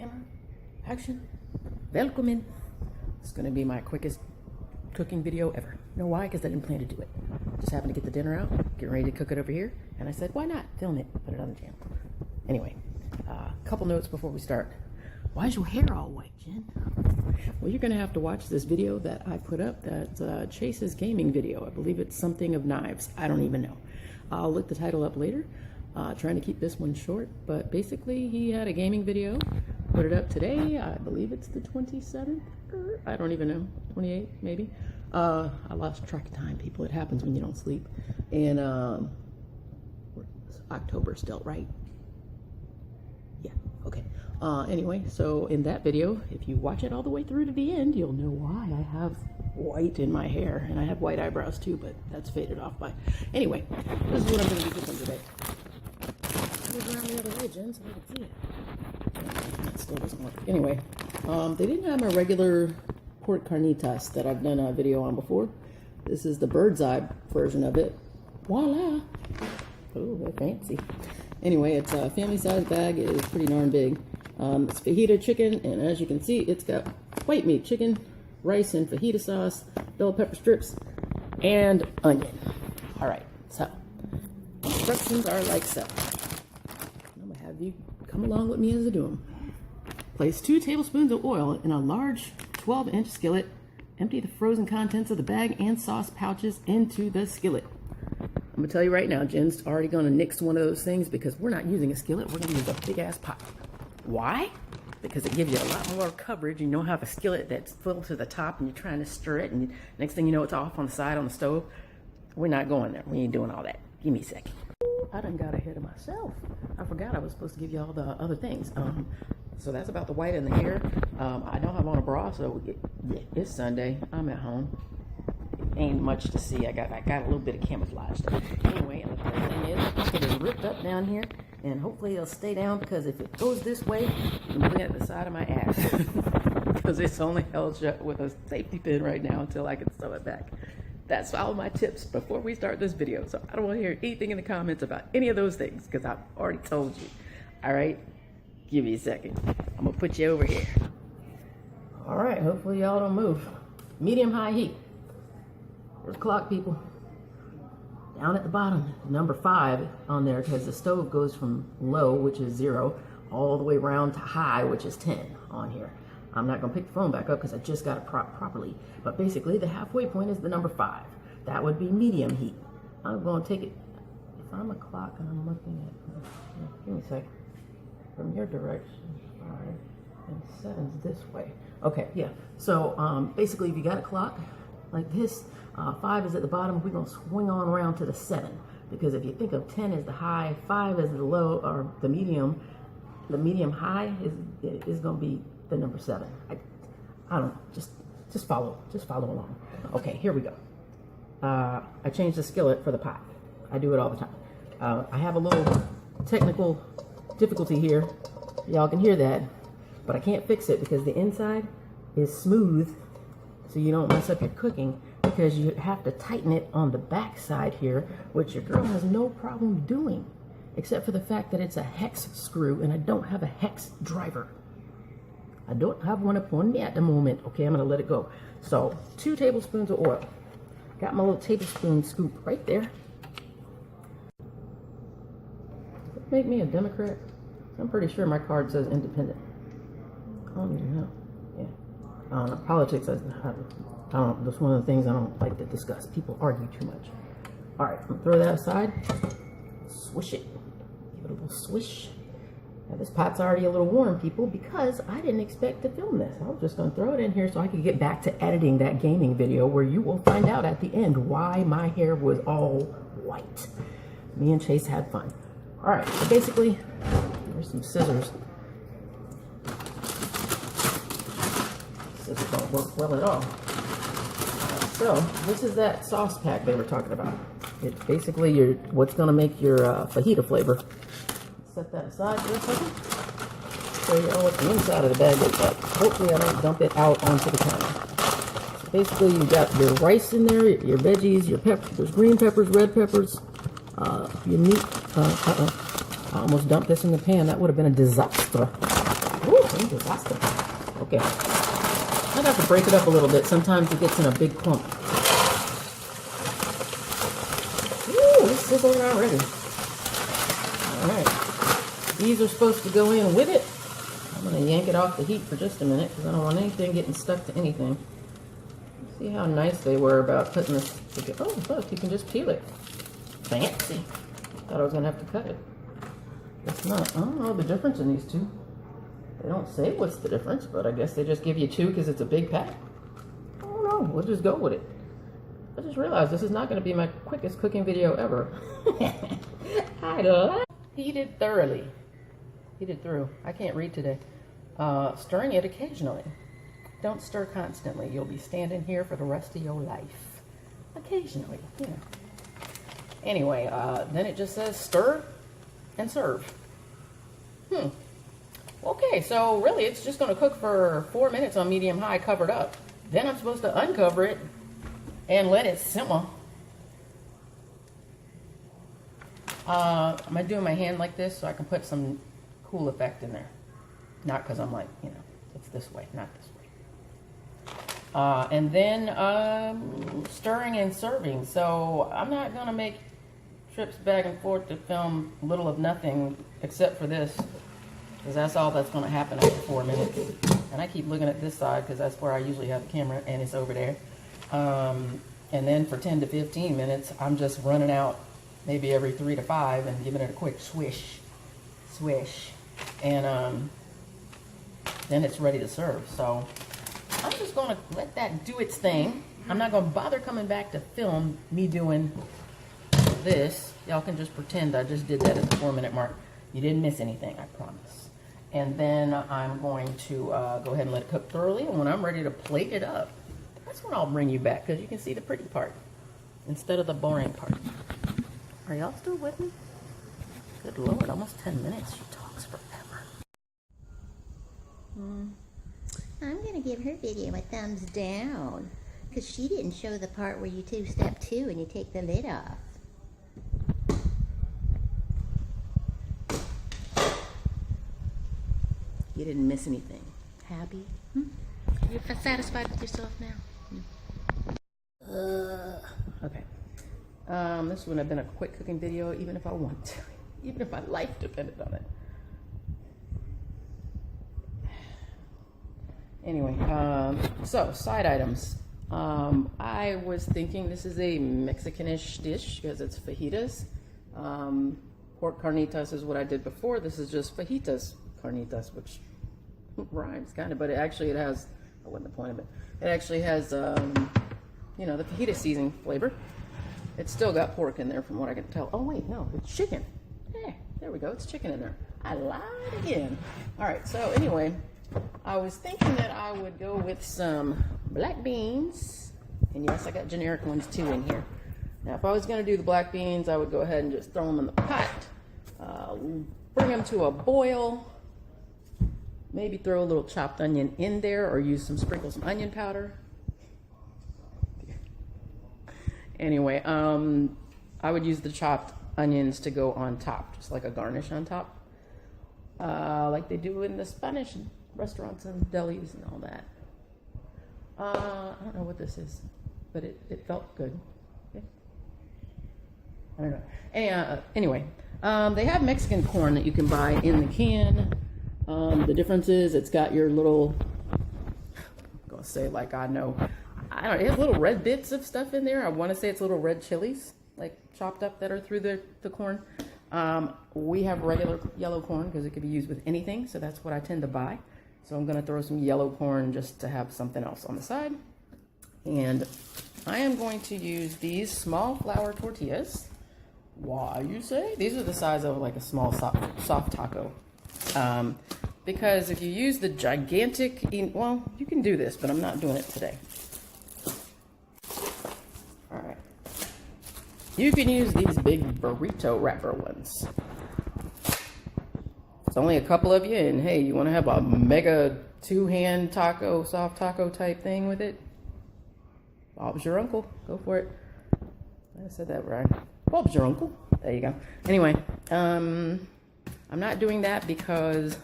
Camera, action, welcome in. It's gonna be my quickest cooking video ever. You know why? Because I didn't plan to do it. Just happened to get the dinner out, getting ready to cook it over here, and I said, why not film it, put it on the channel. Anyway, a couple notes before we start. Why is your hair all white, Jen? Well, you're gonna have to watch this video that I put up, that Chase's gaming video. I believe it's something of knives. I don't even know. I'll look the title up later. Trying to keep this one short, but basically he had a gaming video, put it up today. I believe it's the 27th, or I don't even know, 28th maybe. I lost track of time, people. It happens when you don't sleep. And October still, right? Yeah, okay. Anyway, so in that video, if you watch it all the way through to the end, you'll know why I have white in my hair, and I have white eyebrows too, but that's faded off by. Anyway, this is what I'm going to be cooking today. Move around the other way, Jen, so I can see it. That still doesn't work. Anyway, they didn't have my regular pork carnitas that I've done a video on before. This is the bird's eye version of it. Voila! Oh, they're fancy. Anyway, it's a family-sized bag. It is pretty darn big. It's fajita chicken, and as you can see, it's got white meat chicken, rice and fajita sauce, bell pepper strips, and onion. All right, so instructions are like so. I'm gonna have you come along with me as I do them. Place 2 tablespoons of oil in a large 12-inch skillet. Empty the frozen contents of the bag and sauce pouches into the skillet. I'm gonna tell you right now, Jen's already gonna nix one of those things because we're not using a skillet, we're gonna use a big ass pot. Why? Because it gives you a lot more coverage. You don't have a skillet that's filled to the top and you're trying to stir it, and next thing you know, it's off on the side on the stove. We're not going there. We ain't doing all that. Give me a second. I done got ahead of myself. I forgot I was supposed to give you all the other things. So that's about the white in the hair. I don't have on a bra, so it's Sunday. I'm at home. Ain't much to see. I got a little bit of camouflage. Anyway, and the first thing is, it is ripped up down here, and hopefully it'll stay down, because if it goes this way, I'm looking at the side of my ass, because it's only held shut with a safety pin right now until I can sew it back. That's all my tips before we start this video. So I don't want to hear anything in the comments about any of those things, because I've already told you. All right, give me a second. I'm gonna put you over here. All right, hopefully y'all don't move. Medium-high heat. There's the clock, people. Down at the bottom, number 5 on there, because the stove goes from low, which is 0, all the way around to high, which is 10 on here. I'm not going to pick the phone back up because I just got it properly. But basically, the halfway point is the number 5. That would be medium heat. I'm going to take it, if I'm a clock and I'm looking at, give me a sec, from your direction, 5, and 7's this way. Okay, yeah. So basically, if you got a clock like this, 5 is at the bottom. We're going to swing on around to the 7, because if you think of 10 as the high, 5 as the low, or the medium high is going to be the number 7. I don't know. Just follow along. Okay, here we go. I changed the skillet for the pot. I do it all the time. I have a little technical difficulty here. Y'all can hear that, but I can't fix it because the inside is smooth, so you don't mess up your cooking, because you have to tighten it on the back side here, which your girl has no problem doing, except for the fact that it's a hex screw, and I don't have a hex driver. I don't have one upon me at the moment. Okay, I'm gonna let it go. So 2 tablespoons of oil. Got my little tablespoon scoop right there. Does that make me a Democrat? I'm pretty sure my card says independent. I don't even know. Yeah. I don't know. Politics, I don't, that's one of the things I don't like to discuss. People argue too much. All right, I'm gonna throw that aside. Swish it. Give it a little swish. Now this pot's already a little warm, people, because I didn't expect to film this. I was just gonna throw it in here so I could get back to editing that gaming video, where you will find out at the end why my hair was all white. Me and Chase had fun. All right, so basically, there's some scissors. Scissors don't work well at all. So this is that sauce pack they were talking about. It's basically what's going to make your fajita flavor. Set that aside for a second. Show you all what the inside of the bag looks like. Hopefully I don't dump it out onto the counter. So basically you got your rice in there, your veggies, your peppers. There's green peppers, red peppers, your meat. I almost dumped this in the pan. That would have been a disaster. Ooh, thank you, pasta. Okay. I have to break it up a little bit. Sometimes it gets in a big clump. Ooh, it's sizzling already. Alright. These are supposed to go in with it. I'm going to yank it off the heat for just a minute because I don't want anything getting stuck to anything. See how nice they were about putting this together. Oh, look, you can just peel it. Fancy. Thought I was going to have to cut it. It's not. I don't know the difference in these two. They don't say what's the difference, but I guess they just give you two because it's a big pack. I don't know. We'll just go with it. I just realized this is not going to be my quickest cooking video ever. I love heated thoroughly. Heated through. I can't read today. Stirring it occasionally. Don't stir constantly. You'll be standing here for the rest of your life. Occasionally, you know. Anyway, then it just says stir and serve. Okay, so really it's just going to cook for 4 minutes on medium-high covered up. Then I'm supposed to uncover it and let it simmer. I'm doing my hand like this so I can put some cool effect in there. Not because I'm like, you know, it's this way, not this way. And then stirring and serving. So I'm not going to make trips back and forth to film little of nothing except for this. Because that's all that's going to happen after 4 minutes. And I keep looking at this side because that's where I usually have the camera and it's over there. And then for 10 to 15 minutes, I'm just running out maybe every 3 to 5 and giving it a quick swish. And then it's ready to serve. So I'm just going to let that do its thing. I'm not going to bother coming back to film me doing this. Y'all can just pretend I just did that at the 4 minute mark. You didn't miss anything, I promise. And then I'm going to go ahead and let it cook thoroughly. And when I'm ready to plate it up, that's when I'll bring you back because you can see the pretty part instead of the boring part. Are y'all still with me? Good Lord, almost 10 minutes. She talks forever. I'm going to give her video a thumbs down because she didn't show the part where you do step 2 and you take the lid off. You didn't miss anything. Happy? You're satisfied with yourself now? Okay. This wouldn't have been a quick cooking video even if I wanted to. Even if my life depended on it. Anyway, so side items. I was thinking this is a Mexican-ish dish because it's fajitas. Pork carnitas is what I did before. This is just fajitas carnitas, which rhymes kind of, but it has, I wasn't the point of it. It actually has, you know, the fajita seasoning flavor. It's still got pork in there from what I can tell. Oh wait, no, it's chicken. Yeah, there we go, it's chicken in there. I lied again. All right, so anyway, I was thinking that I would go with some black beans. And yes, I got generic ones too in here. Now, if I was gonna do the black beans, I would go ahead and just throw them in the pot, bring them to a boil, maybe throw a little chopped onion in there or sprinkle some onion powder. Anyway, I would use the chopped onions to go on top, just like a garnish on top, like they do in the Spanish restaurants and delis and all that. I don't know what this is, but it felt good. Okay. I don't know. Anyway, they have Mexican corn that you can buy in the can. The difference is it's got your little, I'm gonna say like I don't know, it has little red bits of stuff in there. I want to say it's little red chilies, like chopped up that are through the corn. We have regular yellow corn because it could be used with anything, so that's what I tend to buy. So I'm gonna throw some yellow corn just to have something else on the side. And I am going to use these small flour tortillas. Why, you say? These are the size of like a small soft taco. Because if you use the gigantic, well, you can do this, but I'm not doing it today. All right. You can use these big burrito wrapper ones. It's only a couple of you, and hey, you want to have a mega two-hand taco, soft taco type thing with it? Bob's your uncle. Go for it. I said that right. Bob's your uncle. There you go. Anyway, I'm not doing that because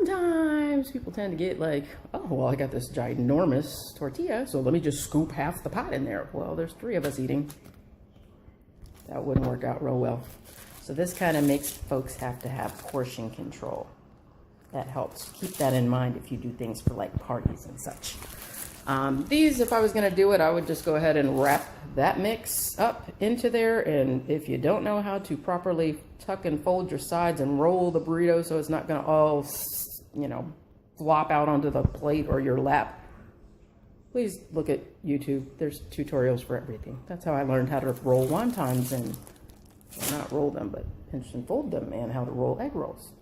sometimes people tend to get like, oh, well, I got this ginormous tortilla, so let me just scoop half the pot in there. Well, there's 3 of us eating. That wouldn't work out real well. So this kind of makes folks have to have portion control. That helps. Keep that in mind if you do things for like parties and such. These, if I was going to do it, I would just go ahead and wrap that mix up into there. And if you don't know how to properly tuck and fold your sides and roll the burrito so it's not going to all, you know, flop out onto the plate or your lap, please look at YouTube. There's tutorials for everything. That's how I learned how to roll wontons and, well, not roll them, but pinch and fold them, and how to roll egg rolls.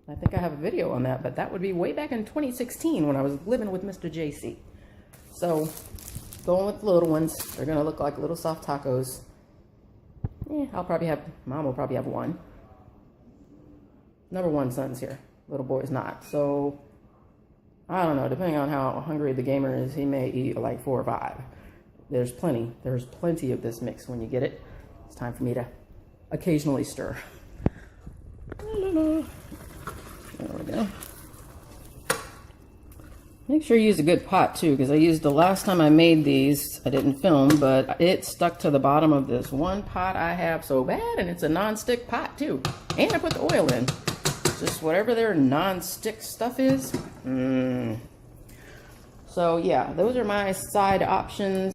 I think I have a video on that, but that would be way back in 2016 when I was living with Mr. JC. So, going with the little ones. They're going to look like little soft tacos. Mom will probably have 1. Number 1 son's here. Little boy's not. So, I don't know. Depending on how hungry the gamer is, he may eat like 4 or 5. There's plenty. There's plenty of this mix when you get it. It's time for me to occasionally stir. There we go. Make sure you use a good pot too, because I used the last time I made these, I didn't film, but it stuck to the bottom of this one pot I have so bad, and it's a non-stick pot too. And I put the oil in. Just whatever their non-stick stuff is. So yeah, those are my side options.